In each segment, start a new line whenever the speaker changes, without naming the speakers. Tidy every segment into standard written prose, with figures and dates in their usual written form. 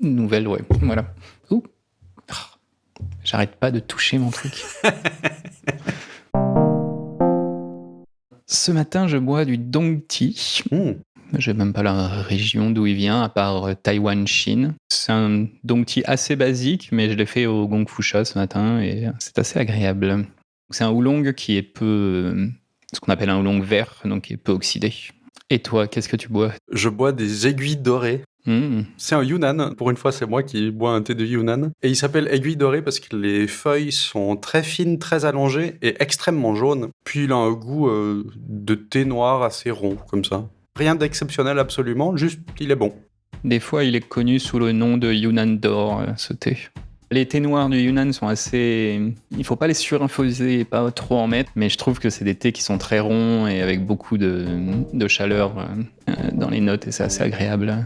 nouvelle, ouais. Voilà. Ouh. J'arrête pas de toucher mon truc. Ce matin, je bois du Dong Tea. Je sais même pas la région d'où il vient, à part Taïwan, Chine. C'est un Dong Tea assez basique, mais je l'ai fait au Gong Fu Cha ce matin et c'est assez agréable. C'est un oolong qui est peu... ce qu'on appelle un oolong vert, donc qui est peu oxydé. Et toi, qu'est-ce que tu bois ?
Je bois des aiguilles dorées. C'est un Yunnan. Pour une fois, c'est moi qui bois un thé de Yunnan. Et il s'appelle aiguille dorée parce que les feuilles sont très fines, très allongées et extrêmement jaunes. Puis il a un goût de thé noir assez rond, comme ça. Rien d'exceptionnel absolument, juste il est bon.
Des fois, il est connu sous le nom de Yunnan d'or, ce thé. Les thés noirs du Yunnan sont assez... Il faut pas les surinfuser et pas trop en mettre, mais je trouve que c'est des thés qui sont très ronds et avec beaucoup de chaleur dans les notes et c'est assez agréable.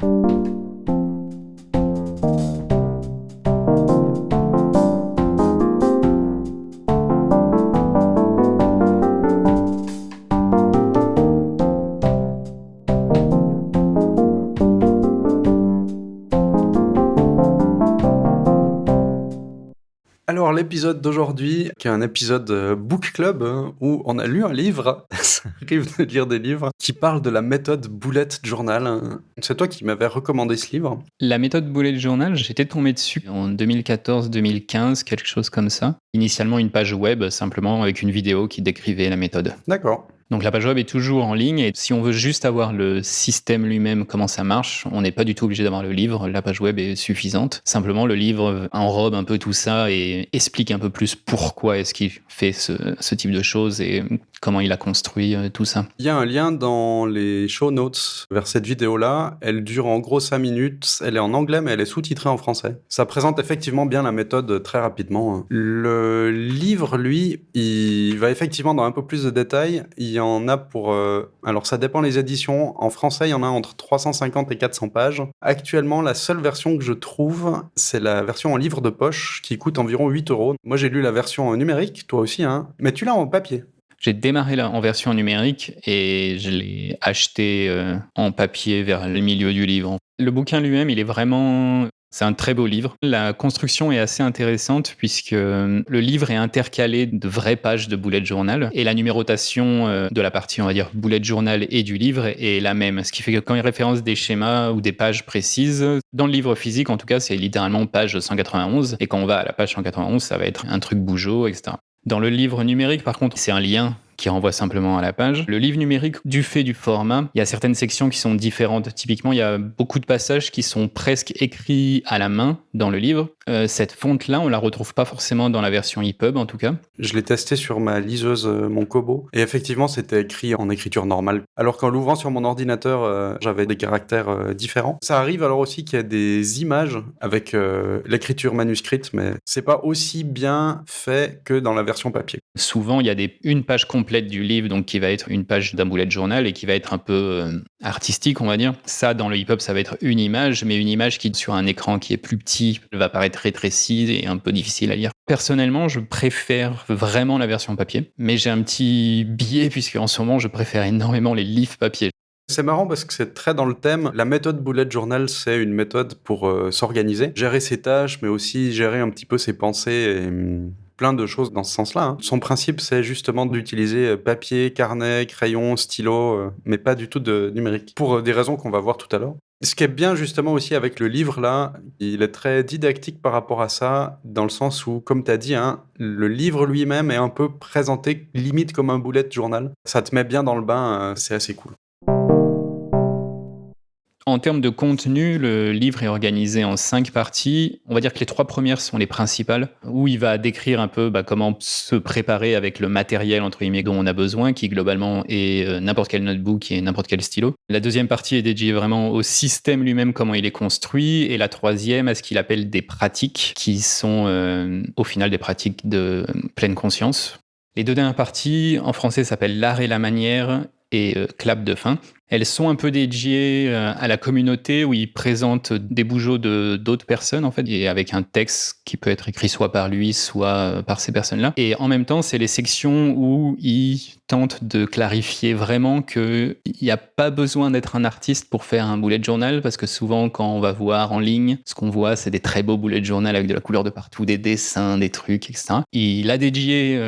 Alors l'épisode d'aujourd'hui, qui est un épisode book club, où on a lu un livre, ça arrive de lire des livres, qui parle de la méthode bullet journal. C'est toi qui m'avais recommandé ce livre.
La méthode bullet journal, j'étais tombé dessus en 2014-2015, quelque chose comme ça. Initialement une page web, simplement avec une vidéo qui décrivait la méthode.
D'accord.
Donc la page web est toujours en ligne et si on veut juste avoir le système lui-même, comment ça marche, on n'est pas du tout obligé d'avoir le livre, la page web est suffisante. Simplement le livre enrobe un peu tout ça et explique un peu plus pourquoi est-ce qu'il fait ce type de choses et comment il a construit tout ça.
Il y a un lien dans les show notes vers cette vidéo-là. Elle dure en gros 5 minutes. Elle est en anglais, mais elle est sous-titrée en français. Ça présente effectivement bien la méthode très rapidement. Le livre, lui, il va effectivement dans un peu plus de détails. Il y en a pour... Alors, ça dépend les éditions. En français, il y en a entre 350 et 400 pages. Actuellement, la seule version que je trouve, c'est la version en livre de poche qui coûte environ 8 €. Moi, j'ai lu la version numérique, toi aussi, hein. Mais tu l'as en papier.
J'ai démarré là en version numérique et je l'ai acheté en papier vers le milieu du livre. Le bouquin lui-même, il est vraiment... C'est un très beau livre. La construction est assez intéressante puisque le livre est intercalé de vraies pages de bullet journal et la numérotation de la partie, on va dire, bullet journal et du livre est la même. Ce qui fait que quand il référence des schémas ou des pages précises, dans le livre physique, en tout cas, c'est littéralement page 191 et quand on va à la page 191, ça va être un truc Bugeaud, etc. Dans le livre numérique, par contre, c'est un lien qui renvoie simplement à la page. Le livre numérique, du fait du format, il y a certaines sections qui sont différentes. Typiquement, il y a beaucoup de passages qui sont presque écrits à la main dans le livre. Cette fonte-là, on la retrouve pas forcément dans la version EPUB, en tout cas.
Je l'ai testé sur ma liseuse, mon Kobo, et effectivement, c'était écrit en écriture normale. Alors qu'en l'ouvrant sur mon ordinateur, j'avais des caractères différents. Ça arrive alors aussi qu'il y a des images avec l'écriture manuscrite, mais c'est pas aussi bien fait que dans la version papier.
Souvent, il y a une page complète du livre, donc qui va être une page d'un bullet journal et qui va être un peu artistique, on va dire. Ça, dans le hip-hop, ça va être une image, mais une image qui, sur un écran qui est plus petit, va paraître rétrécie et un peu difficile à lire. Personnellement, je préfère vraiment la version papier, mais j'ai un petit biais puisque en ce moment, je préfère énormément les livres papier.
C'est marrant parce que c'est très dans le thème. La méthode bullet journal, c'est une méthode pour s'organiser, gérer ses tâches, mais aussi gérer un petit peu ses pensées et plein de choses dans ce sens-là. Son principe, c'est justement d'utiliser papier, carnet, crayon, stylo, mais pas du tout de numérique, pour des raisons qu'on va voir tout à l'heure. Ce qui est bien justement aussi avec le livre là, il est très didactique par rapport à ça, dans le sens où, comme tu as dit, le livre lui-même est un peu présenté limite comme un bullet journal. Ça te met bien dans le bain, c'est assez cool.
En termes de contenu, le livre est organisé en 5 parties. On va dire que les 3 premières sont les principales, où il va décrire un peu comment se préparer avec le matériel entre guillemets dont on a besoin, qui globalement est n'importe quel notebook et n'importe quel stylo. La deuxième partie est dédiée vraiment au système lui-même, comment il est construit, et la troisième à ce qu'il appelle des pratiques, qui sont au final des pratiques de pleine conscience. Les 2 dernières parties, en français, s'appellent l'art et la manière et clap de fin. Elles sont un peu dédiées à la communauté où il présente des bougeots d'autres personnes en fait, et avec un texte qui peut être écrit soit par lui, soit par ces personnes-là. Et en même temps, c'est les sections où il tente de clarifier vraiment qu'il n'y a pas besoin d'être un artiste pour faire un bullet journal, parce que souvent quand on va voir en ligne, ce qu'on voit c'est des très beaux bullet journal avec de la couleur de partout, des dessins, des trucs, etc. Il a dédié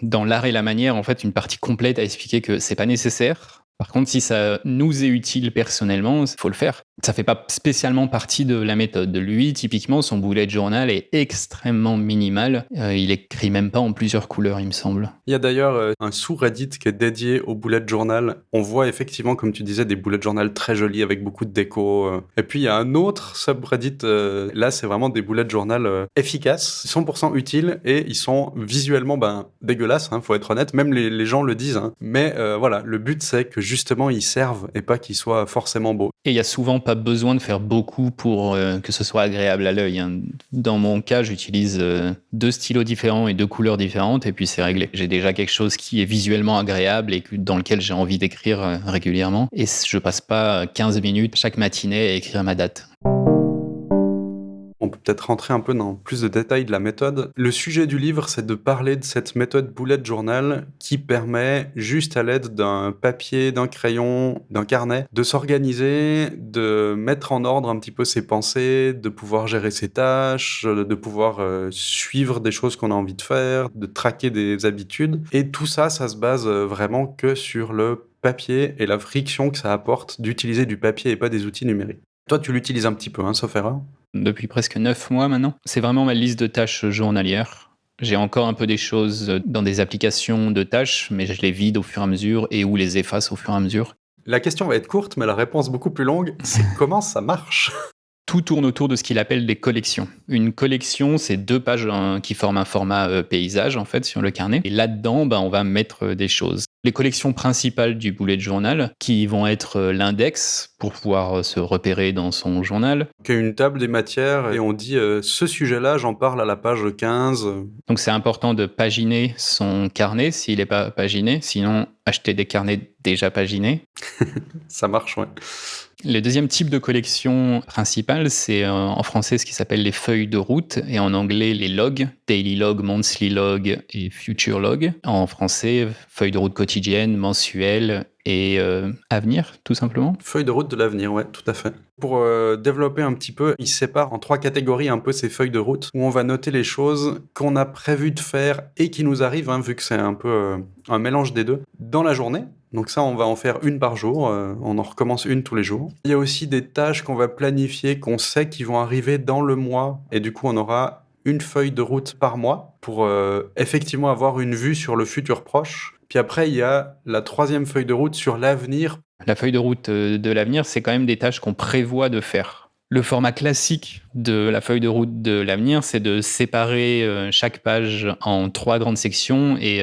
dans l'art et la manière en fait une partie complète à expliquer que c'est pas nécessaire. Par contre, si ça nous est utile personnellement, il faut le faire. Ça fait pas spécialement partie de la méthode. Lui, typiquement, son bullet journal est extrêmement minimal. Il écrit même pas en plusieurs couleurs, il me semble.
Il y a d'ailleurs un sous-Reddit qui est dédié au bullet journal. On voit effectivement, comme tu disais, des bullet journal très jolis avec beaucoup de déco. Et puis il y a un autre subreddit, là c'est vraiment des bullet journal efficaces, 100% utiles, et ils sont visuellement dégueulasses, faut être honnête, même les gens le disent. Mais voilà, le but c'est que justement ils servent et pas qu'ils soient forcément beaux.
Et il y a souvent pas besoin de faire beaucoup pour que ce soit agréable à l'œil. Dans mon cas, j'utilise 2 stylos différents et 2 couleurs différentes, et puis c'est réglé. J'ai déjà quelque chose qui est visuellement agréable et dans lequel j'ai envie d'écrire régulièrement. Et je passe pas 15 minutes chaque matinée à écrire ma date.
On peut peut-être rentrer un peu dans plus de détails de la méthode. Le sujet du livre, c'est de parler de cette méthode bullet journal qui permet, juste à l'aide d'un papier, d'un crayon, d'un carnet, de s'organiser, de mettre en ordre un petit peu ses pensées, de pouvoir gérer ses tâches, de pouvoir suivre des choses qu'on a envie de faire, de traquer des habitudes. Et tout ça, ça se base vraiment que sur le papier et la friction que ça apporte d'utiliser du papier et pas des outils numériques. Toi, tu l'utilises un petit peu, sauf erreur.
Depuis presque 9 mois maintenant. C'est vraiment ma liste de tâches journalières. J'ai encore un peu des choses dans des applications de tâches, mais je les vide au fur et à mesure et ou les efface au fur et à mesure.
La question va être courte, mais la réponse beaucoup plus longue. C'est comment ça marche ?
Tout tourne autour de ce qu'il appelle des collections. Une collection, c'est 2 pages qui forment un format paysage, en fait, sur le carnet. Et là-dedans, on va mettre des choses. Les collections principales du bullet journal, qui vont être l'index, pour pouvoir se repérer dans son journal.
Qu'il y a une table des matières, et on dit ce sujet-là, j'en parle à la page 15.
Donc c'est important de paginer son carnet, s'il n'est pas paginé. Sinon, acheter des carnets déjà paginés.
Ça marche, ouais.
Le deuxième type de collection principale, c'est en français ce qui s'appelle les feuilles de route et en anglais les logs, daily log, monthly log et future log. En français, feuilles de route quotidiennes, mensuelles et avenir, tout simplement.
Feuille de route de l'avenir, ouais, tout à fait. Pour développer un petit peu, il sépare en 3 catégories un peu ces feuilles de route où on va noter les choses qu'on a prévu de faire et qui nous arrivent, vu que c'est un peu un mélange des deux, dans la journée. Donc ça, on va en faire une par jour, on en recommence une tous les jours. Il y a aussi des tâches qu'on va planifier, qu'on sait qui vont arriver dans le mois, et du coup on aura une feuille de route par mois pour effectivement avoir une vue sur le futur proche. Puis après, il y a la 3e feuille de route sur l'avenir.
La feuille de route de l'avenir, c'est quand même des tâches qu'on prévoit de faire. Le format classique de la feuille de route de l'avenir, c'est de séparer chaque page en 3 grandes sections et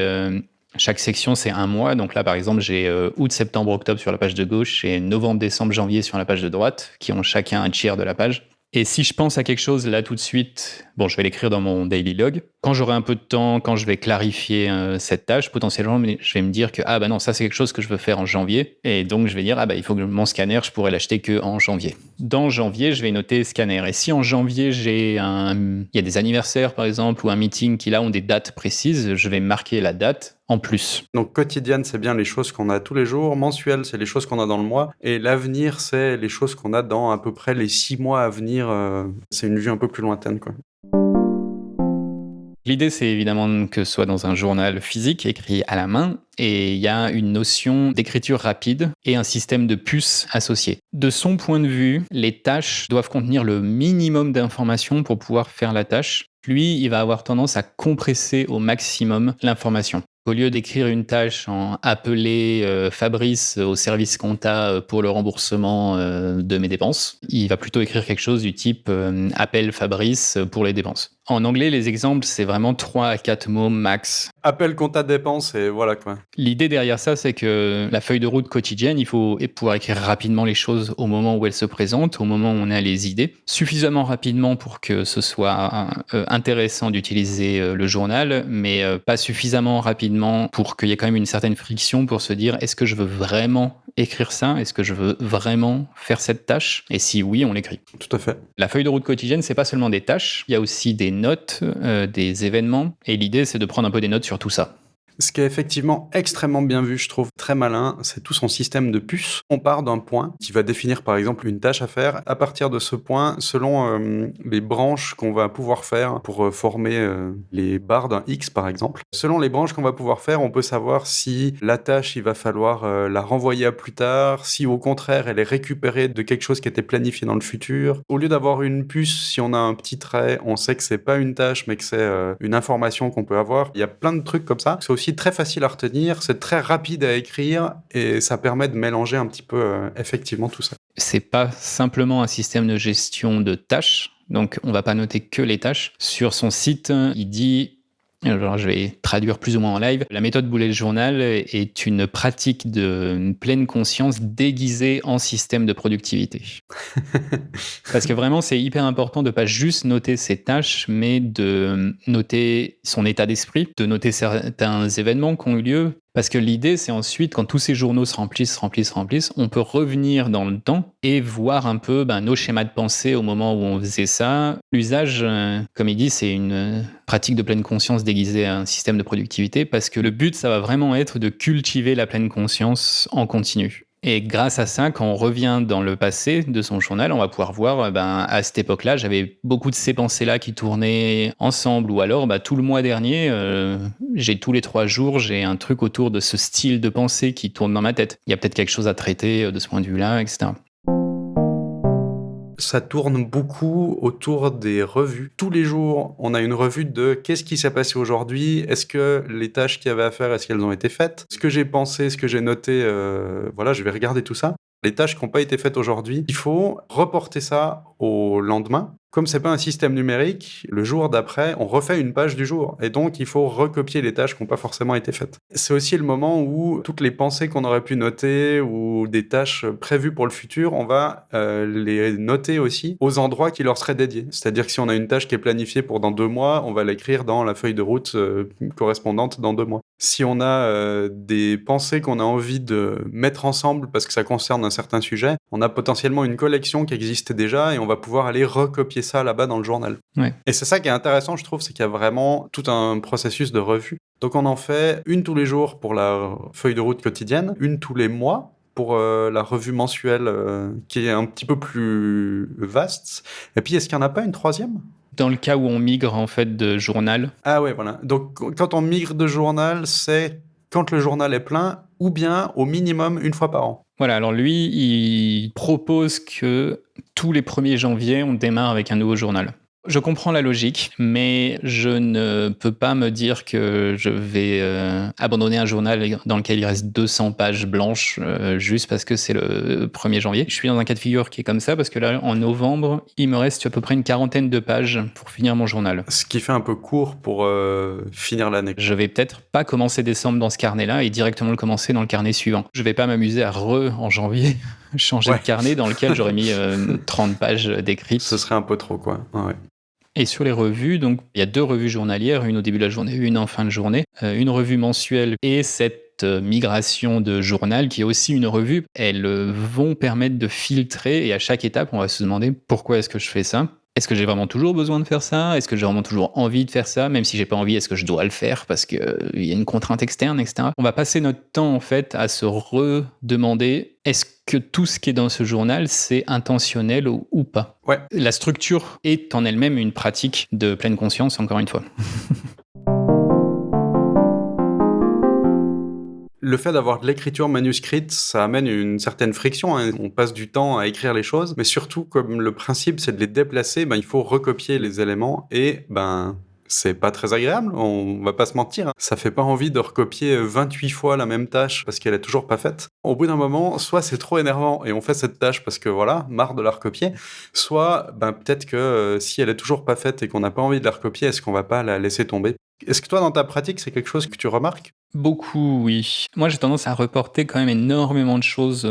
chaque section, c'est un mois. Donc là, par exemple, j'ai août, septembre, octobre sur la page de gauche et novembre, décembre, janvier sur la page de droite, qui ont chacun un tiers de la page. Et si je pense à quelque chose là tout de suite, je vais l'écrire dans mon daily log. Quand j'aurai un peu de temps, quand je vais clarifier cette tâche, potentiellement, je vais me dire que non, ça c'est quelque chose que je veux faire en janvier. Et donc je vais dire il faut que mon scanner, je pourrais l'acheter que en janvier. Dans janvier, je vais noter scanner. Et si en janvier il y a des anniversaires par exemple ou un meeting qui là ont des dates précises, je vais marquer la date en plus.
Donc quotidienne, c'est bien les choses qu'on a tous les jours. Mensuel, c'est les choses qu'on a dans le mois. Et l'avenir, c'est les choses qu'on a dans à peu près les 6 mois à venir. C'est une vue un peu plus lointaine, quoi.
L'idée, c'est évidemment que ce soit dans un journal physique, écrit à la main, et il y a une notion d'écriture rapide et un système de puces associé. De son point de vue, les tâches doivent contenir le minimum d'informations pour pouvoir faire la tâche. Lui, il va avoir tendance à compresser au maximum l'information. Au lieu d'écrire une tâche en appeler Fabrice au service compta pour le remboursement de mes dépenses, il va plutôt écrire quelque chose du type appelle Fabrice pour les dépenses. En anglais, les exemples, c'est vraiment 3 à 4 mots max.
Appel compta dépenses et voilà quoi.
L'idée derrière ça, c'est que la feuille de route quotidienne, il faut pouvoir écrire rapidement les choses au moment où elles se présentent, au moment où on a les idées, suffisamment rapidement pour que ce soit intéressant d'utiliser le journal, mais pas suffisamment rapidement pour qu'il y ait quand même une certaine friction pour se dire est-ce que je veux vraiment écrire ça? Est-ce que je veux vraiment faire cette tâche? Et si oui, on l'écrit.
Tout à fait.
La feuille de route quotidienne, c'est pas seulement des tâches, il y a aussi des notes, des événements, et l'idée, c'est de prendre un peu des notes sur tout ça.
Ce qui est effectivement extrêmement bien vu, je trouve très malin, c'est tout son système de puces. On part d'un point qui va définir par exemple une tâche à faire. À partir de ce point, selon les branches qu'on va pouvoir faire pour former les barres d'un X par exemple, selon les branches qu'on va pouvoir faire, on peut savoir si la tâche, il va falloir la renvoyer à plus tard, si au contraire elle est récupérée de quelque chose qui était planifié dans le futur. Au lieu d'avoir une puce, si on a un petit trait, on sait que c'est pas une tâche mais que c'est une information qu'on peut avoir. Il y a plein de trucs comme ça. C'est aussi très facile à retenir, c'est très rapide à écrire et ça permet de mélanger un petit peu effectivement tout ça.
C'est pas simplement un système de gestion de tâches, donc on va pas noter que les tâches. Sur son site, il dit, alors je vais traduire plus ou moins en live, la méthode bullet journal est une pratique de pleine conscience déguisée en système de productivité. Parce que vraiment, c'est hyper important de pas juste noter ses tâches, mais de noter son état d'esprit, de noter certains événements qui ont eu lieu. Parce que l'idée, c'est ensuite, quand tous ces journaux se remplissent, on peut revenir dans le temps et voir un peu nos schémas de pensée au moment où on faisait ça. L'usage, comme il dit, c'est une pratique de pleine conscience déguisée à un système de productivité, parce que le but, ça va vraiment être de cultiver la pleine conscience en continu. Et grâce à ça, quand on revient dans le passé de son journal, on va pouvoir voir, à cette époque-là, j'avais beaucoup de ces pensées-là qui tournaient ensemble. Ou alors, tout le mois dernier, j'ai tous les 3 jours, j'ai un truc autour de ce style de pensée qui tourne dans ma tête. Il y a peut-être quelque chose à traiter de ce point de vue-là, etc.
Ça tourne beaucoup autour des revues. Tous les jours, on a une revue de qu'est-ce qui s'est passé aujourd'hui, est-ce que les tâches qu'il y avait à faire, est-ce qu'elles ont été faites, ce que j'ai pensé, ce que j'ai noté, voilà, je vais regarder tout ça. Les tâches qui n'ont pas été faites aujourd'hui, il faut reporter ça au lendemain. Comme c'est pas un système numérique, le jour d'après, on refait une page du jour. Et donc, il faut recopier les tâches qui n'ont pas forcément été faites. C'est aussi le moment où toutes les pensées qu'on aurait pu noter ou des tâches prévues pour le futur, on va les noter aussi aux endroits qui leur seraient dédiés. C'est-à-dire que si on a une tâche qui est planifiée pour dans 2 mois, on va l'écrire dans la feuille de route correspondante dans 2 mois. Si on a des pensées qu'on a envie de mettre ensemble parce que ça concerne un certain sujet, on a potentiellement une collection qui existait déjà et on va pouvoir aller recopier ça là-bas dans le journal.
Ouais.
Et c'est ça qui est intéressant, je trouve, c'est qu'il y a vraiment tout un processus de revue. Donc on en fait une tous les jours pour la feuille de route quotidienne, une tous les mois pour la revue mensuelle qui est un petit peu plus vaste. Et puis est-ce qu'il n'y en a pas une troisième ?
Dans le cas où on migre en fait de journal.
Ah ouais, voilà. Donc quand on migre de journal, c'est quand le journal est plein ou bien au minimum une fois par an.
Voilà, alors lui, il propose que tous les 1er janvier, on démarre avec un nouveau journal. Je comprends la logique, mais je ne peux pas me dire que je vais abandonner un journal dans lequel il reste 200 pages blanches juste parce que c'est le 1er janvier. Je suis dans un cas de figure qui est comme ça parce que là, en novembre, il me reste à peu près une 40aine de pages pour finir mon journal.
Ce qui fait un peu court pour finir l'année.
Je vais peut-être pas commencer décembre dans ce carnet-là et directement le commencer dans le carnet suivant. Je vais pas m'amuser à en janvier changer de carnet dans lequel j'aurais mis 30 pages d'écrits.
Ce serait un peu trop, quoi. Ouais.
Et sur les revues, donc il y a 2 revues journalières, une au début de la journée, une en fin de journée, une revue mensuelle et cette migration de journal qui est aussi une revue. Elles vont permettre de filtrer et à chaque étape, on va se demander pourquoi est-ce que je fais ça ? Est-ce que j'ai vraiment toujours besoin de faire ça ? Est-ce que j'ai vraiment toujours envie de faire ça ? Même si j'ai pas envie, est-ce que je dois le faire parce qu'il y a une contrainte externe, etc. On va passer notre temps en fait à se redemander est-ce que tout ce qui est dans ce journal, c'est intentionnel ou pas ?
Ouais.
La structure est en elle-même une pratique de pleine conscience, encore une fois.
Le fait d'avoir de l'écriture manuscrite, ça amène une certaine friction. Hein. On passe du temps à écrire les choses, mais surtout, comme le principe, c'est de les déplacer, il faut recopier les éléments et c'est pas très agréable, on va pas se mentir. Hein. Ça fait pas envie de recopier 28 fois la même tâche parce qu'elle est toujours pas faite. Au bout d'un moment, soit c'est trop énervant et on fait cette tâche parce que voilà, marre de la recopier, soit peut-être que si elle est toujours pas faite et qu'on n'a pas envie de la recopier, est-ce qu'on va pas la laisser tomber ? Est-ce que toi, dans ta pratique, c'est quelque chose que tu remarques?
Beaucoup, oui. Moi, j'ai tendance à reporter quand même énormément de choses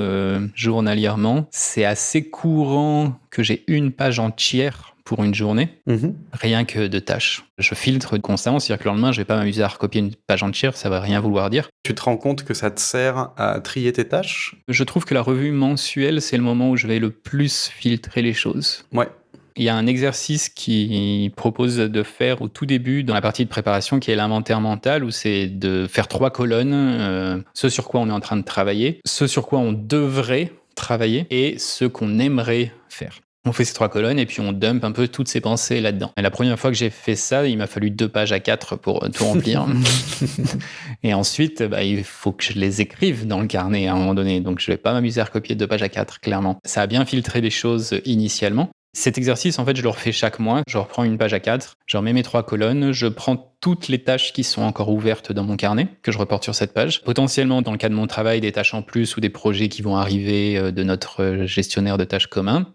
journalièrement. C'est assez courant que j'ai une page entière pour une journée,
Mmh.
rien que de tâches. Je filtre constamment, c'est-à-dire que le lendemain, je vais pas m'amuser à recopier une page entière, ça va rien vouloir dire.
Tu te rends compte que ça te sert à trier tes tâches?
Je trouve que la revue mensuelle, c'est le moment où je vais le plus filtrer les choses.
Ouais.
Il y a un exercice qui propose de faire au tout début dans la partie de préparation qui est l'inventaire mental où c'est de faire 3 colonnes, ce sur quoi on est en train de travailler, ce sur quoi on devrait travailler et ce qu'on aimerait faire. On fait ces 3 colonnes et puis on dump un peu toutes ces pensées là-dedans. Et la première fois que j'ai fait ça, il m'a fallu 2 pages A4 pour tout remplir. Et ensuite, il faut que je les écrive dans le carnet à un moment donné. Donc je vais pas m'amuser à recopier 2 pages A4, clairement. Ça a bien filtré les choses initialement. Cet exercice, en fait, je le refais chaque mois. Je reprends une page A4, je remets mes 3 colonnes, je prends toutes les tâches qui sont encore ouvertes dans mon carnet, que je reporte sur cette page. Potentiellement, dans le cas de mon travail, des tâches en plus ou des projets qui vont arriver de notre gestionnaire de tâches commun.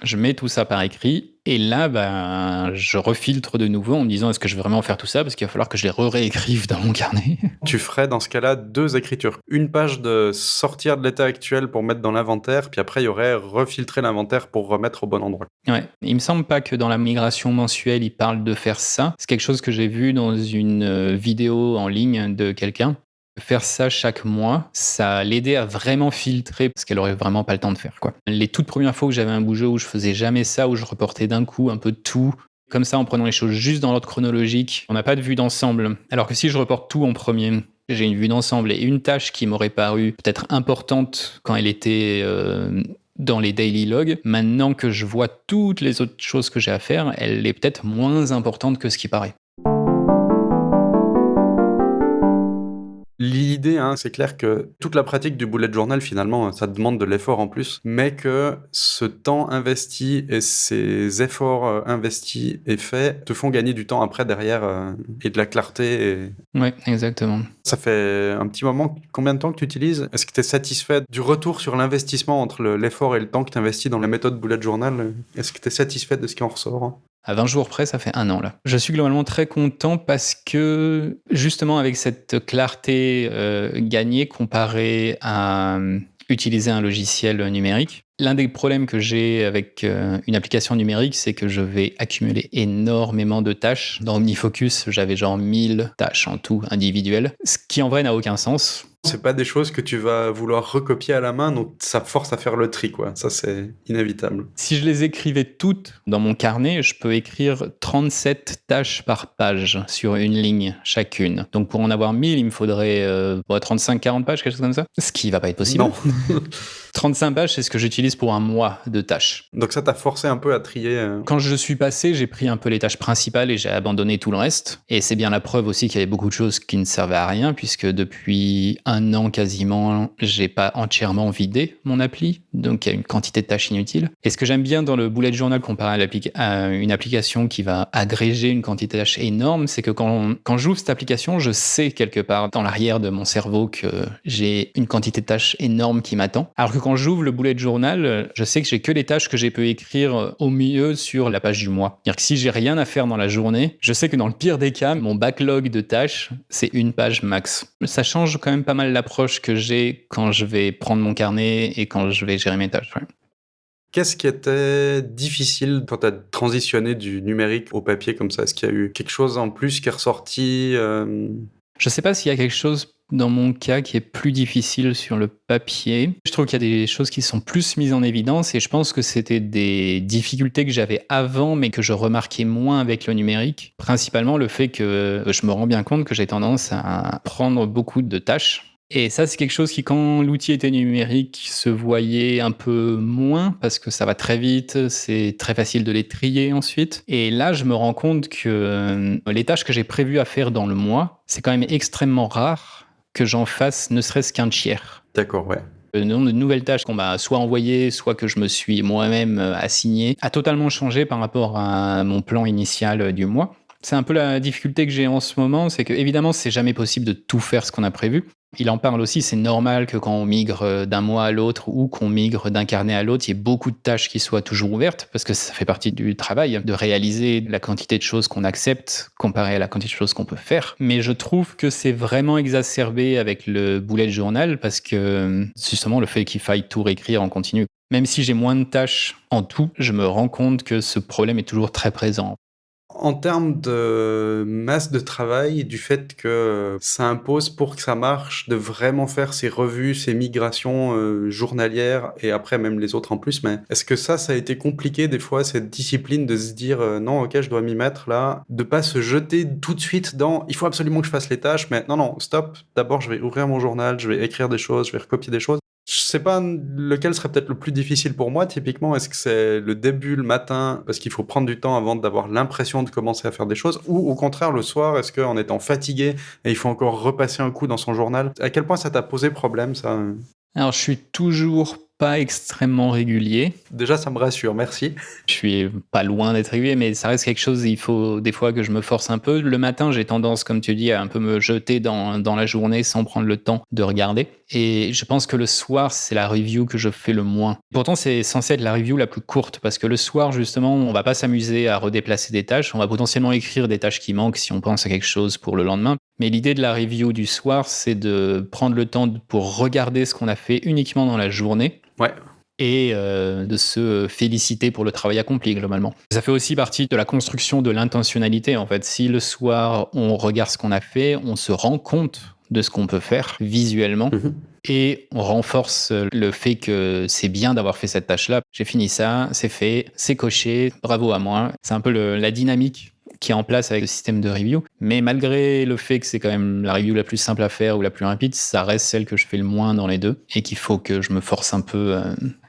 Je mets tout ça par écrit et là, je refiltre de nouveau en me disant est-ce que je vais vraiment faire tout ça parce qu'il va falloir que je les réécrive dans mon carnet.
Tu ferais dans ce cas-là 2 écritures. Une page de sortir de l'état actuel pour mettre dans l'inventaire, puis après il y aurait refiltrer l'inventaire pour remettre au bon endroit.
Ouais, il me semble pas que dans la migration mensuelle, il parle de faire ça. C'est quelque chose que j'ai vu dans une vidéo en ligne de quelqu'un. Faire ça chaque mois, ça l'aidait à vraiment filtrer parce qu'elle aurait vraiment pas le temps de faire, quoi. Les toutes premières fois où j'avais un boulot où je faisais jamais ça, où je reportais d'un coup un peu de tout, comme ça en prenant les choses juste dans l'ordre chronologique, on n'a pas de vue d'ensemble. Alors que si je reporte tout en premier, j'ai une vue d'ensemble et une tâche qui m'aurait paru peut-être importante quand elle était dans les daily logs, maintenant que je vois toutes les autres choses que j'ai à faire, elle est peut-être moins importante que ce qui paraît.
L'idée, hein, c'est clair que toute la pratique du bullet journal, finalement, ça demande de l'effort en plus, mais que ce temps investi et ces efforts investis et faits te font gagner du temps après derrière et de la clarté.
Ouais, exactement.
Ça fait un petit moment, combien de temps que tu utilises? Est-ce que tu es satisfait du retour sur l'investissement entre l'effort et le temps que tu investis dans la méthode bullet journal? Est-ce que tu es satisfait de ce qui en ressort?
À 20 jours près, ça fait 1 an là. Je suis globalement très content parce que justement avec cette clarté gagnée comparée à utiliser un logiciel numérique, l'un des problèmes que j'ai avec une application numérique, c'est que je vais accumuler énormément de tâches. Dans OmniFocus, j'avais genre 1000 tâches en tout individuelles, ce qui en vrai n'a aucun sens.
C'est pas des choses que tu vas vouloir recopier à la main, donc ça force à faire le tri, quoi. Ça, c'est inévitable.
Si je les écrivais toutes dans mon carnet, je peux écrire 37 tâches par page sur une ligne chacune. Donc pour en avoir 1000, il me faudrait 35-40 pages, quelque chose comme ça. Ce qui va pas être possible.
Non.
35 pages, c'est ce que j'utilise pour un mois de tâches.
Donc ça t'a forcé un peu à trier.
Quand je suis passé, j'ai pris un peu les tâches principales et j'ai abandonné tout le reste. Et c'est bien la preuve aussi qu'il y avait beaucoup de choses qui ne servaient à rien, puisque depuis 1 an quasiment, j'ai pas entièrement vidé mon appli. Donc il y a une quantité de tâches inutiles. Et ce que j'aime bien dans le bullet journal comparé à une application qui va agréger une quantité de tâches énorme, c'est que quand j'ouvre cette application, je sais quelque part dans l'arrière de mon cerveau que j'ai une quantité de tâches énorme qui m'attend. Alors que quand j'ouvre le bullet journal, je sais que j'ai que les tâches que j'ai pu écrire au mieux sur la page du mois. C'est-à-dire que si j'ai rien à faire dans la journée, je sais que dans le pire des cas, mon backlog de tâches, c'est une page max. Ça change quand même pas mal l'approche que j'ai quand je vais prendre mon carnet et quand je vais gérer mes tâches. Ouais.
Qu'est-ce qui était difficile quand tu as transitionné du numérique au papier comme ça? Est-ce qu'il y a eu quelque chose en plus qui est ressorti
Je sais pas s'il y a quelque chose dans mon cas qui est plus difficile sur le papier. Je trouve qu'il y a des choses qui sont plus mises en évidence et je pense que c'était des difficultés que j'avais avant mais que je remarquais moins avec le numérique. Principalement le fait que je me rends bien compte que j'ai tendance à prendre beaucoup de tâches. Et ça, c'est quelque chose qui, quand l'outil était numérique, se voyait un peu moins parce que ça va très vite, c'est très facile de les trier ensuite. Et là, je me rends compte que les tâches que j'ai prévues à faire dans le mois, c'est quand même extrêmement rare que j'en fasse ne serait-ce qu'un tiers.
D'accord, ouais.
Le nombre de nouvelles tâches qu'on m'a soit envoyées, soit que je me suis moi-même assigné, a totalement changé par rapport à mon plan initial du mois. C'est un peu la difficulté que j'ai en ce moment, c'est que évidemment, c'est jamais possible de tout faire ce qu'on a prévu. Il en parle aussi, c'est normal que quand on migre d'un mois à l'autre ou qu'on migre d'un carnet à l'autre, il y ait beaucoup de tâches qui soient toujours ouvertes parce que ça fait partie du travail de réaliser la quantité de choses qu'on accepte comparé à la quantité de choses qu'on peut faire. Mais je trouve que c'est vraiment exacerbé avec le bullet journal parce que justement le fait qu'il faille tout réécrire en continu. Même si j'ai moins de tâches en tout, je me rends compte que ce problème est toujours très présent.
En termes de masse de travail, du fait que ça impose pour que ça marche de vraiment faire ces revues, ces migrations journalières et après même les autres en plus, mais est-ce que ça a été compliqué des fois, cette discipline de se dire non, ok, je dois m'y mettre là, de pas se jeter tout de suite dans il faut absolument que je fasse les tâches, mais non, stop, d'abord je vais ouvrir mon journal, je vais écrire des choses, je vais recopier des choses. Je sais pas lequel serait peut-être le plus difficile pour moi, typiquement. Est-ce que c'est le début, le matin, parce qu'il faut prendre du temps avant d'avoir l'impression de commencer à faire des choses, ou au contraire, le soir, est-ce qu'en étant fatigué, et il faut encore repasser un coup dans son journal? À quel point ça t'a posé problème, ça?
Alors je suis toujours pas extrêmement régulier.
Déjà, ça me rassure, merci.
Je suis pas loin d'être régulier, mais ça reste quelque chose, il faut des fois que je me force un peu. Le matin, j'ai tendance, comme tu dis, à un peu me jeter dans la journée sans prendre le temps de regarder. Et je pense que le soir, c'est la review que je fais le moins. Pourtant, c'est censé être la review la plus courte, parce que le soir, justement, on va pas s'amuser à redéplacer des tâches, on va potentiellement écrire des tâches qui manquent si on pense à quelque chose pour le lendemain. Mais l'idée de la review du soir, c'est de prendre le temps pour regarder ce qu'on a fait uniquement dans la journée.
Ouais.
Et de se féliciter pour le travail accompli, globalement. Ça fait aussi partie de la construction de l'intentionnalité, en fait. Si le soir, on regarde ce qu'on a fait, on se rend compte de ce qu'on peut faire visuellement et on renforce le fait que c'est bien d'avoir fait cette tâche-là. J'ai fini ça, c'est fait, c'est coché, bravo à moi. C'est un peu la dynamique qui est en place avec le système de review. Mais malgré le fait que c'est quand même la review la plus simple à faire ou la plus rapide, ça reste celle que je fais le moins dans les deux et qu'il faut que je me force un peu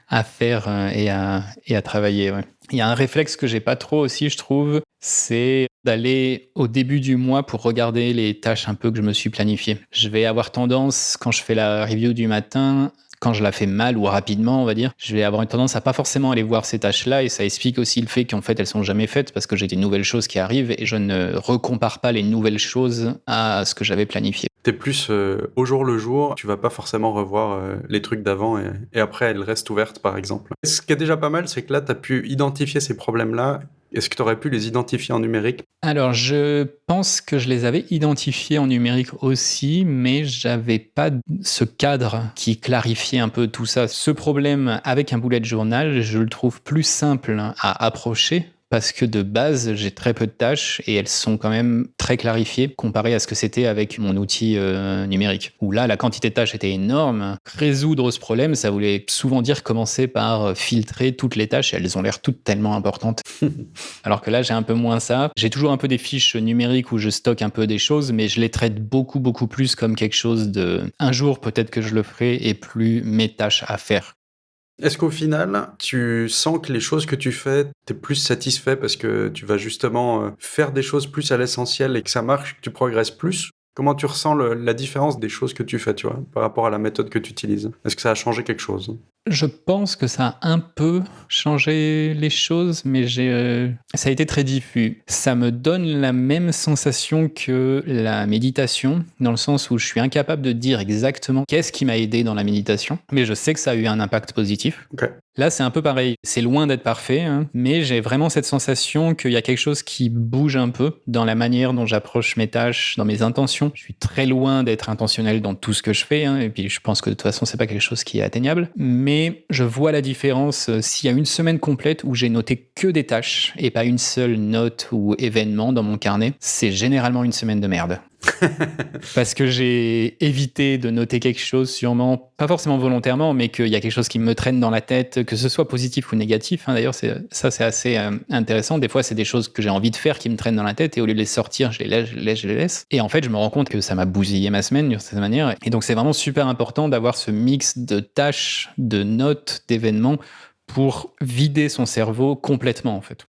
à faire et à travailler. Ouais. Il y a un réflexe que j'ai pas trop aussi, je trouve, c'est d'aller au début du mois pour regarder les tâches un peu que je me suis planifiées. Je vais avoir tendance, quand je fais la review du matin, quand je la fais mal ou rapidement, on va dire, je vais avoir une tendance à pas forcément aller voir ces tâches-là et ça explique aussi le fait qu'en fait elles sont jamais faites parce que j'ai des nouvelles choses qui arrivent et je ne recompare pas les nouvelles choses à ce que j'avais planifié.
T'es plus au jour le jour, tu vas pas forcément revoir les trucs d'avant et après elles restent ouvertes par exemple. Ce qui est déjà pas mal, c'est que là t'as pu identifier ces problèmes-là. Est-ce que tu aurais pu les identifier en numérique?
Alors, je pense que je les avais identifiés en numérique aussi, mais j'avais pas ce cadre qui clarifiait un peu tout ça. Ce problème avec un bullet journal, je le trouve plus simple à approcher parce que de base, j'ai très peu de tâches et elles sont quand même très clarifiées comparé à ce que c'était avec mon outil numérique. Où là, la quantité de tâches était énorme. Résoudre ce problème, ça voulait souvent dire commencer par filtrer toutes les tâches et elles ont l'air toutes tellement importantes. Alors que là, j'ai un peu moins ça. J'ai toujours un peu des fiches numériques où je stocke un peu des choses, mais je les traite beaucoup, beaucoup plus comme quelque chose de... Un jour, peut-être que je le ferai et plus mes tâches à faire.
Est-ce qu'au final, tu sens que les choses que tu fais, t'es plus satisfait parce que tu vas justement faire des choses plus à l'essentiel et que ça marche, que tu progresses plus? Comment tu ressens la différence des choses que tu fais, tu vois, par rapport à la méthode que tu utilises? Est-ce que ça a changé quelque chose?
Je pense que ça a un peu changé les choses, mais ça a été très diffus. Ça me donne la même sensation que la méditation, dans le sens où je suis incapable de dire exactement qu'est-ce qui m'a aidé dans la méditation, mais je sais que ça a eu un impact positif.
Ok.
Là, c'est un peu pareil. C'est loin d'être parfait, hein, mais j'ai vraiment cette sensation qu'il y a quelque chose qui bouge un peu dans la manière dont j'approche mes tâches, dans mes intentions. Je suis très loin d'être intentionnel dans tout ce que je fais, hein, et puis je pense que de toute façon, c'est pas quelque chose qui est atteignable. Mais je vois la différence s'il y a une semaine complète où j'ai noté que des tâches et pas une seule note ou événement dans mon carnet. C'est généralement une semaine de merde. Parce que j'ai évité de noter quelque chose, sûrement, pas forcément volontairement, mais qu'il y a quelque chose qui me traîne dans la tête, que ce soit positif ou négatif. Hein. D'ailleurs, c'est assez intéressant. Des fois, c'est des choses que j'ai envie de faire qui me traînent dans la tête, et au lieu de les sortir, je les laisse. Et en fait, je me rends compte que ça m'a bousillé ma semaine d'une certaine manière. Et donc, c'est vraiment super important d'avoir ce mix de tâches, de notes, d'événements pour vider son cerveau complètement, en fait.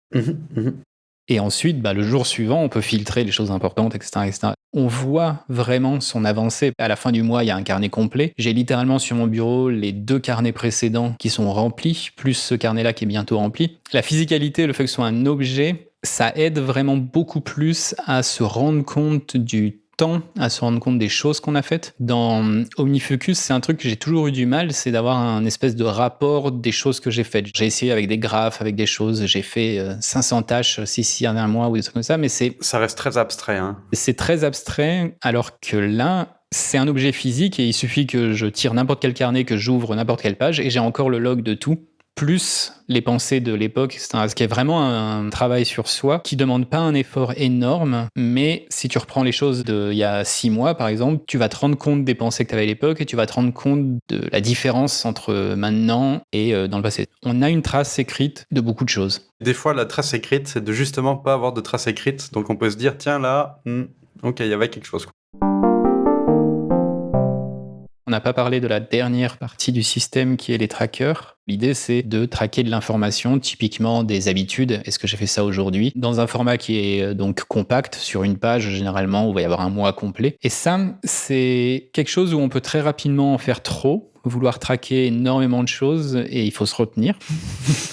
Et ensuite, le jour suivant, on peut filtrer les choses importantes, etc., etc. On voit vraiment son avancée. À la fin du mois, il y a un carnet complet. J'ai littéralement sur mon bureau les 2 carnets précédents qui sont remplis, plus ce carnet-là qui est bientôt rempli. La physicalité, le fait que ce soit un objet, ça aide vraiment beaucoup plus à se rendre compte du temps à se rendre compte des choses qu'on a faites. Dans OmniFocus, c'est un truc que j'ai toujours eu du mal, c'est d'avoir un espèce de rapport des choses que j'ai faites. J'ai essayé avec des graphes, avec des choses, j'ai fait 500 tâches ces derniers mois ou des trucs comme ça, mais
Ça reste très abstrait, hein.
c'est très abstrait, alors que là, c'est un objet physique et il suffit que je tire n'importe quel carnet, que j'ouvre n'importe quelle page et j'ai encore le log de tout, plus les pensées de l'époque, etc. Ce qui est vraiment un travail sur soi qui demande pas un effort énorme, mais si tu reprends les choses d'il y a 6 mois, par exemple, tu vas te rendre compte des pensées que tu avais à l'époque et tu vas te rendre compte de la différence entre maintenant et dans le passé. On a une trace écrite de beaucoup de choses.
Des fois, la trace écrite, c'est de justement pas avoir de trace écrite. Donc on peut se dire, tiens là, ok, il y avait quelque chose, quoi.
On n'a pas parlé de la dernière partie du système qui est les trackers. L'idée, c'est de traquer de l'information, typiquement des habitudes. Est-ce que j'ai fait ça aujourd'hui? Dans un format qui est donc compact, sur une page généralement, où il va y avoir un mois complet. Et ça, c'est quelque chose où on peut très rapidement en faire trop, vouloir traquer énormément de choses et il faut se retenir.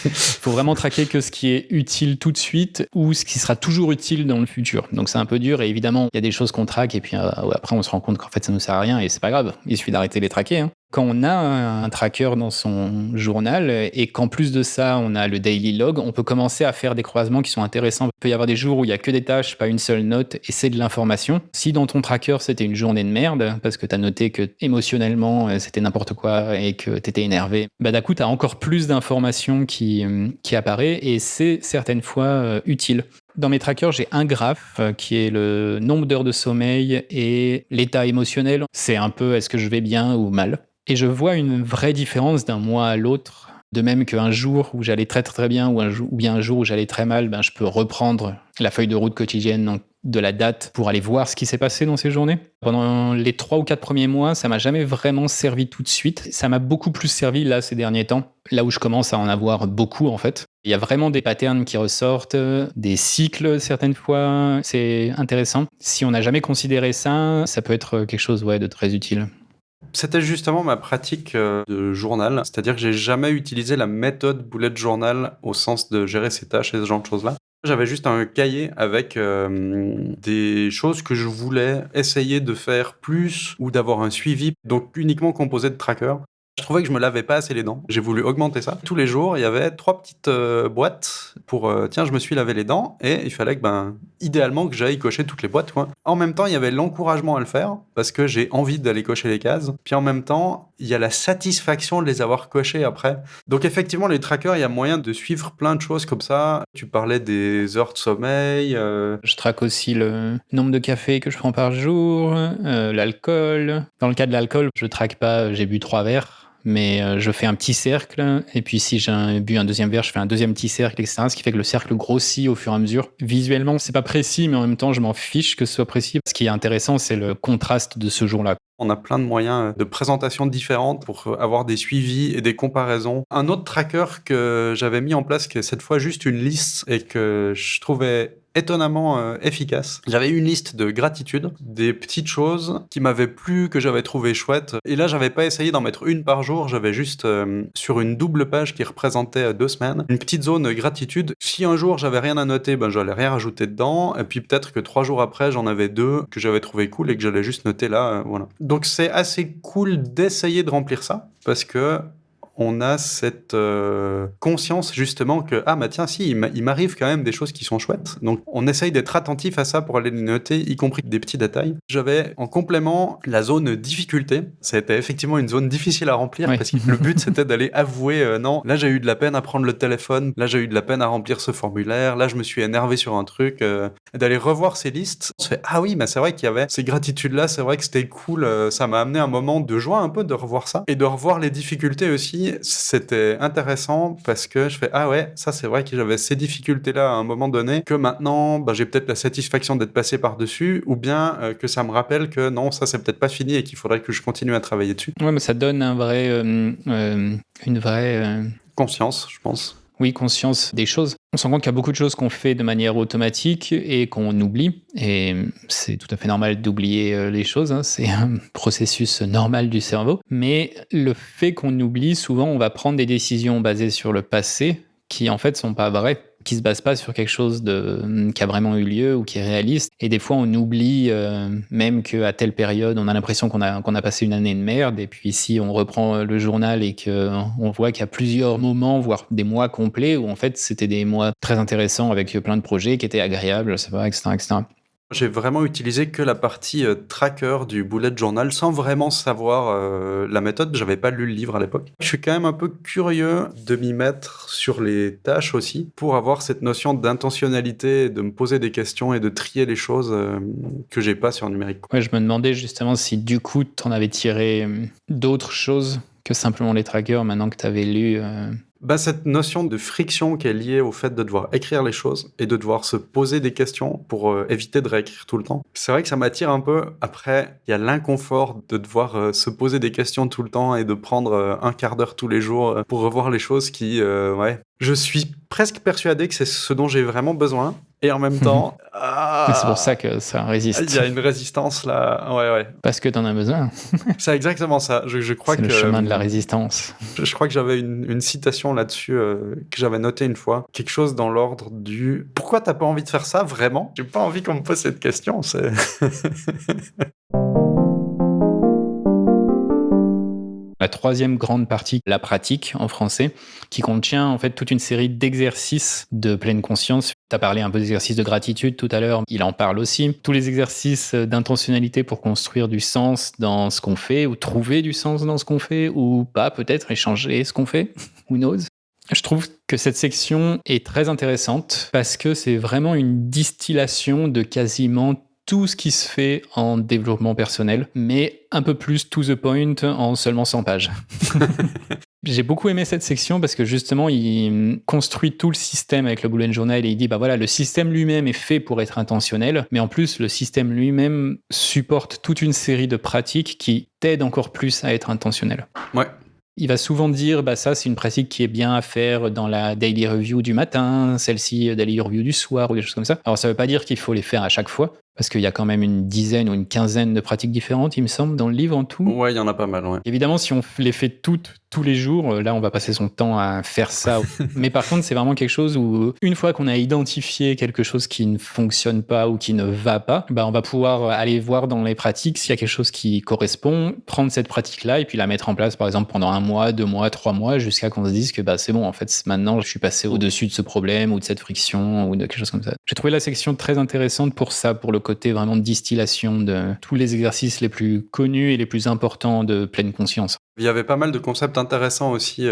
Il faut vraiment traquer que ce qui est utile tout de suite ou ce qui sera toujours utile dans le futur. Donc c'est un peu dur et évidemment, il y a des choses qu'on traque et puis après on se rend compte qu'en fait ça ne nous sert à rien et c'est pas grave. Il suffit d'arrêter de les traquer, hein. Quand on a un tracker dans son journal et qu'en plus de ça, on a le daily log, on peut commencer à faire des croisements qui sont intéressants. Il peut y avoir des jours où il n'y a que des tâches, pas une seule note, et c'est de l'information. Si dans ton tracker, c'était une journée de merde, parce que tu as noté que émotionnellement, c'était n'importe quoi et que tu étais énervé, bah d'un coup, tu as encore plus d'informations qui apparaît et c'est certaines fois utile. Dans mes trackers, j'ai un graphe qui est le nombre d'heures de sommeil et l'état émotionnel. C'est un peu est-ce que je vais bien ou mal. Et je vois une vraie différence d'un mois à l'autre. De même qu'un jour où j'allais très très bien ou bien un jour où j'allais très mal, ben je peux reprendre la feuille de route quotidienne donc de la date pour aller voir ce qui s'est passé dans ces journées. Pendant les 3 ou 4 premiers mois, ça m'a jamais vraiment servi tout de suite. Ça m'a beaucoup plus servi là ces derniers temps, là où je commence à en avoir beaucoup en fait. Il y a vraiment des patterns qui ressortent, des cycles certaines fois, c'est intéressant. Si on n'a jamais considéré ça, ça peut être quelque chose de très utile.
C'était justement ma pratique de journal, c'est-à-dire que j'ai jamais utilisé la méthode bullet journal au sens de gérer ses tâches et ce genre de choses-là. J'avais juste un cahier avec des choses que je voulais essayer de faire plus ou d'avoir un suivi, donc uniquement composé de trackers. Je trouvais que je me lavais pas assez les dents. J'ai voulu augmenter ça. Tous les jours, il y avait 3 petites boîtes pour tiens, je me suis lavé les dents et il fallait que idéalement que j'aille cocher toutes les boîtes, quoi. En même temps, il y avait l'encouragement à le faire parce que j'ai envie d'aller cocher les cases. Puis en même temps, il y a la satisfaction de les avoir cochées après. Donc effectivement, les trackers, il y a moyen de suivre plein de choses comme ça. Tu parlais des heures de sommeil.
Je traque aussi le nombre de cafés que je prends par jour, l'alcool. Dans le cas de l'alcool, je traque pas, j'ai bu 3 verres. Mais je fais un petit cercle, et puis si j'ai bu un deuxième verre, je fais un deuxième petit cercle, etc. Ce qui fait que le cercle grossit au fur et à mesure. Visuellement, c'est pas précis, mais en même temps, je m'en fiche que ce soit précis. Ce qui est intéressant, c'est le contraste de ce jour-là.
On a plein de moyens de présentation différentes pour avoir des suivis et des comparaisons. Un autre tracker que j'avais mis en place, qui est cette fois juste une liste et que je trouvais étonnamment efficace. J'avais une liste de gratitude, des petites choses qui m'avaient plu, que j'avais trouvé chouettes. Et là, j'avais pas essayé d'en mettre une par jour, j'avais juste sur une double page qui représentait 2 semaines, une petite zone gratitude. Si un jour j'avais rien à noter, j'allais rien rajouter dedans. Et puis peut-être que 3 jours après, j'en avais 2 que j'avais trouvé cool et que j'allais juste noter là, voilà. Donc c'est assez cool d'essayer de remplir ça, parce que on a cette conscience justement que tiens, si, il m'arrive quand même des choses qui sont chouettes. Donc on essaye d'être attentif à ça pour aller les noter, y compris des petits détails. J'avais en complément la zone difficulté. C'était effectivement une zone difficile à remplir, parce que le but c'était d'aller avouer non, là j'ai eu de la peine à prendre le téléphone, là j'ai eu de la peine à remplir ce formulaire, là je me suis énervé sur un truc, d'aller revoir ces listes. On se fait oui, mais c'est vrai qu'il y avait ces gratitudes là, c'est vrai que c'était cool, ça m'a amené un moment de joie un peu de revoir ça et de revoir les difficultés aussi. C'était intéressant parce que je fais ça c'est vrai que j'avais ces difficultés là à un moment donné, que maintenant j'ai peut-être la satisfaction d'être passé par-dessus, ou bien que ça me rappelle que non, ça c'est peut-être pas fini et qu'il faudrait que je continue à travailler dessus.
Ouais, mais ça donne une vraie
conscience, je pense.
Oui, conscience des choses. On se rend compte qu'il y a beaucoup de choses qu'on fait de manière automatique et qu'on oublie. Et c'est tout à fait normal d'oublier les choses, hein. C'est un processus normal du cerveau. Mais le fait qu'on oublie, souvent, on va prendre des décisions basées sur le passé qui, en fait, sont pas vraies. qui se base pas sur quelque chose qui a vraiment eu lieu ou qui est réaliste. Et des fois, on oublie même qu'à telle période, on a l'impression qu'on a passé une année de merde. Et puis si on reprend le journal et qu'on voit qu'il y a plusieurs moments, voire des mois complets, où en fait, c'était des mois très intéressants avec plein de projets qui étaient agréables, je sais pas, etc., etc.
J'ai vraiment utilisé que la partie tracker du bullet journal sans vraiment savoir la méthode. J'avais pas lu le livre à l'époque. Je suis quand même un peu curieux de m'y mettre sur les tâches aussi pour avoir cette notion d'intentionnalité, de me poser des questions et de trier les choses que j'ai pas sur numérique.
Ouais, je me demandais justement si du coup, tu en avais tiré d'autres choses que simplement les trackers maintenant que tu avais lu.
Bah, cette notion de friction qui est liée au fait de devoir écrire les choses et de devoir se poser des questions pour éviter de réécrire tout le temps. C'est vrai que ça m'attire un peu. Après, il y a l'inconfort de devoir se poser des questions tout le temps et de prendre un quart d'heure tous les jours pour revoir les choses ouais. Je suis presque persuadé que c'est ce dont j'ai vraiment besoin. Et en même temps,
C'est pour ça que ça résiste.
il y a une résistance là. Ouais.
Parce que t'en as besoin.
C'est exactement ça. Je crois
C'est
que
le chemin de la résistance.
Je crois que j'avais une citation là-dessus que j'avais notée une fois. Quelque chose dans l'ordre du « Pourquoi t'as pas envie de faire ça, vraiment ?» J'ai pas envie qu'on me pose cette question, c'est...
La troisième grande partie, la pratique en français, qui contient en fait toute une série d'exercices de pleine conscience. Tu as parlé un peu d'exercices de gratitude tout à l'heure, il en parle aussi. Tous les exercices d'intentionnalité pour construire du sens dans ce qu'on fait, ou trouver du sens dans ce qu'on fait, ou pas peut-être échanger ce qu'on fait, who knows. Je trouve que cette section est très intéressante parce que c'est vraiment une distillation de quasiment tout ce qui se fait en développement personnel, mais un peu plus to the point en seulement 100 pages. J'ai beaucoup aimé cette section parce que justement, il construit tout le système avec le bullet journal et il dit, bah voilà, le système lui-même est fait pour être intentionnel, mais en plus, le système lui-même supporte toute une série de pratiques qui t'aident encore plus à être intentionnel.
Ouais.
Il va souvent dire, bah ça, c'est une pratique qui est bien à faire dans la daily review du matin, celle-ci, daily review du soir, ou des choses comme ça. Alors, ça veut pas dire qu'il faut les faire à chaque fois, parce qu'il y a quand même une dizaine ou une quinzaine de pratiques différentes, il me semble, dans le livre en tout.
Ouais, il y en a pas mal, ouais.
Évidemment, si on les fait toutes, tous les jours, là, on va passer son temps à faire ça. Mais par contre, c'est vraiment quelque chose où, une fois qu'on a identifié quelque chose qui ne fonctionne pas ou qui ne va pas, bah, on va pouvoir aller voir dans les pratiques s'il y a quelque chose qui correspond, prendre cette pratique-là et puis la mettre en place, par exemple, pendant 1 mois, 2 mois, 3 mois, jusqu'à qu'on se dise que bah, c'est bon, en fait, maintenant, je suis passé au-dessus de ce problème ou de cette friction ou de quelque chose comme ça. J'ai trouvé la section très intéressante pour ça, pour le côté vraiment de distillation de tous les exercices les plus connus et les plus importants de pleine conscience.
Il y avait pas mal de concepts intéressants aussi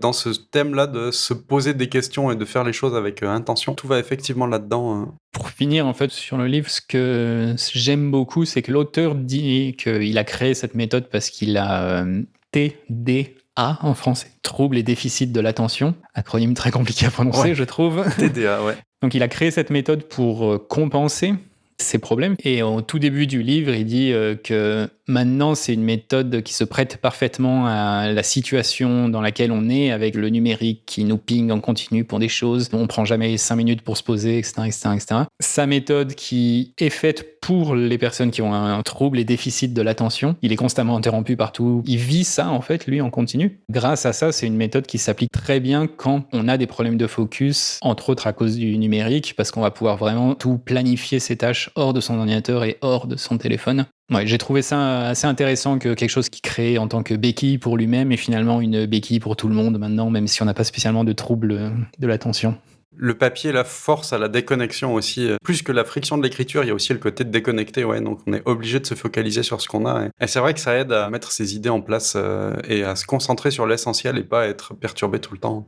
dans ce thème-là de se poser des questions et de faire les choses avec intention. Tout va effectivement là-dedans.
Pour finir, en fait, sur le livre, ce que j'aime beaucoup, c'est que l'auteur dit qu'il a créé cette méthode parce qu'il a TDA en français, trouble et déficit de l'attention, acronyme très compliqué à prononcer,
Ouais.
je trouve.
TDA, ouais.
Donc il a créé cette méthode pour compenser ces problèmes. Et au tout début du livre, il dit que maintenant, c'est une méthode qui se prête parfaitement à la situation dans laquelle on est, avec le numérique qui nous ping en continu pour des choses. On prend jamais 5 minutes pour se poser, etc., etc., etc. Sa méthode qui est faite pour les personnes qui ont un trouble et déficit de l'attention. Il est constamment interrompu partout. Il vit ça, en fait, lui, en continu. Grâce à ça, c'est une méthode qui s'applique très bien quand on a des problèmes de focus, entre autres à cause du numérique, parce qu'on va pouvoir vraiment tout planifier ses tâches hors de son ordinateur et hors de son téléphone. Ouais, j'ai trouvé ça assez intéressant que quelque chose qui crée en tant que béquille pour lui-même est finalement une béquille pour tout le monde maintenant, même si on n'a pas spécialement de trouble de l'attention.
Le papier, la force à la déconnexion aussi. Plus que la friction de l'écriture, il y a aussi le côté de déconnecter, ouais. Donc on est obligé de se focaliser sur ce qu'on a. Et c'est vrai que ça aide à mettre ses idées en place et à se concentrer sur l'essentiel et pas être perturbé tout le temps.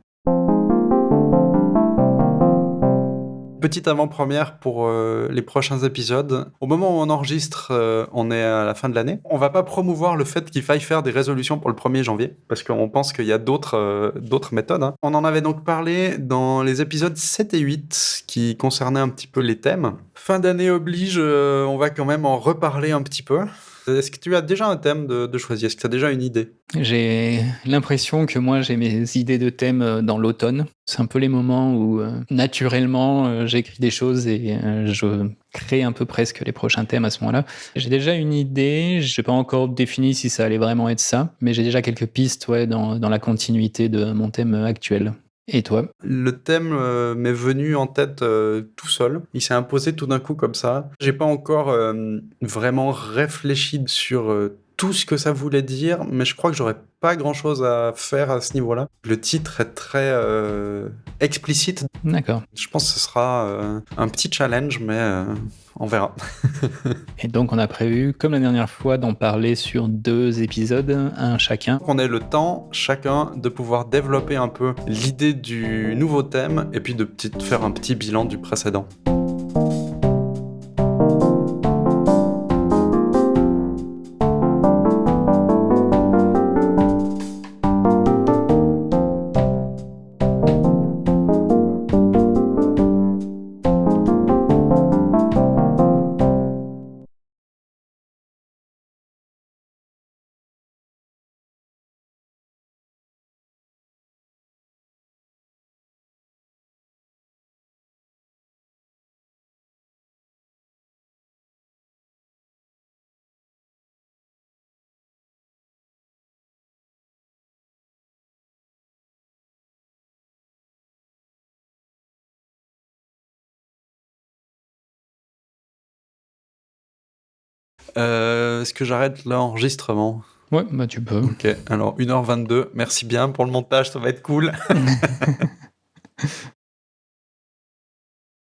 Petite avant-première pour les prochains épisodes. Au moment où on enregistre, on est à la fin de l'année. On va pas promouvoir le fait qu'il faille faire des résolutions pour le 1er janvier, parce qu'on pense qu'il y a d'autres méthodes. Hein. On en avait donc parlé dans les épisodes 7 et 8, qui concernaient un petit peu les thèmes. Fin d'année oblige, on va quand même en reparler un petit peu. Est-ce que tu as déjà un thème de choisir? Est-ce que tu as déjà une idée?
J'ai l'impression que moi, j'ai mes idées de thèmes dans l'automne. C'est un peu les moments où, naturellement, j'écris des choses et je crée un peu presque les prochains thèmes à ce moment-là. J'ai déjà une idée, je n'ai pas encore défini si ça allait vraiment être ça, mais j'ai déjà quelques pistes dans la continuité de mon thème actuel. Et toi?
Le thème m'est venu en tête tout seul. Il s'est imposé tout d'un coup comme ça. J'ai pas encore vraiment réfléchi sur tout ce que ça voulait dire, mais je crois que j'aurais pas grand-chose à faire à ce niveau-là. Le titre est très explicite.
D'accord.
Je pense que ce sera un petit challenge, mais on verra.
Et donc on a prévu, comme la dernière fois, d'en parler sur 2 épisodes, un chacun.
Qu'on ait le temps, chacun, de pouvoir développer un peu l'idée du nouveau thème et puis de faire un petit bilan du précédent. Est-ce que j'arrête l'enregistrement?
Ouais, bah tu peux.
Ok, alors 1h22, merci bien pour le montage, ça va être cool.